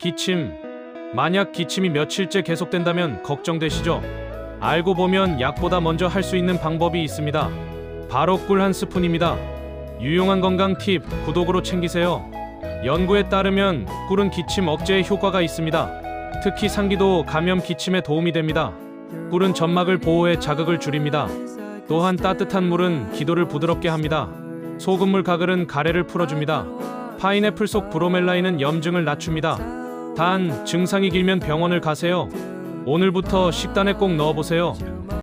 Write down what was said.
기침. 만약 기침이 며칠째 계속된다면 걱정되시죠? 알고 보면 약보다 먼저 할 수 있는 방법이 있습니다. 바로 꿀 한 스푼입니다. 유용한 건강 팁 구독으로 챙기세요. 연구에 따르면 꿀은 기침 억제에 효과가 있습니다. 특히 상기도 감염 기침에 도움이 됩니다. 꿀은 점막을 보호해 자극을 줄입니다. 또한 따뜻한 물은 기도를 부드럽게 합니다. 소금물 가글은 가래를 풀어줍니다. 파인애플 속 브로멜라인은 염증을 낮춥니다. 단, 증상이 길면 병원을 가세요. 오늘부터 식단에 꼭 넣어보세요.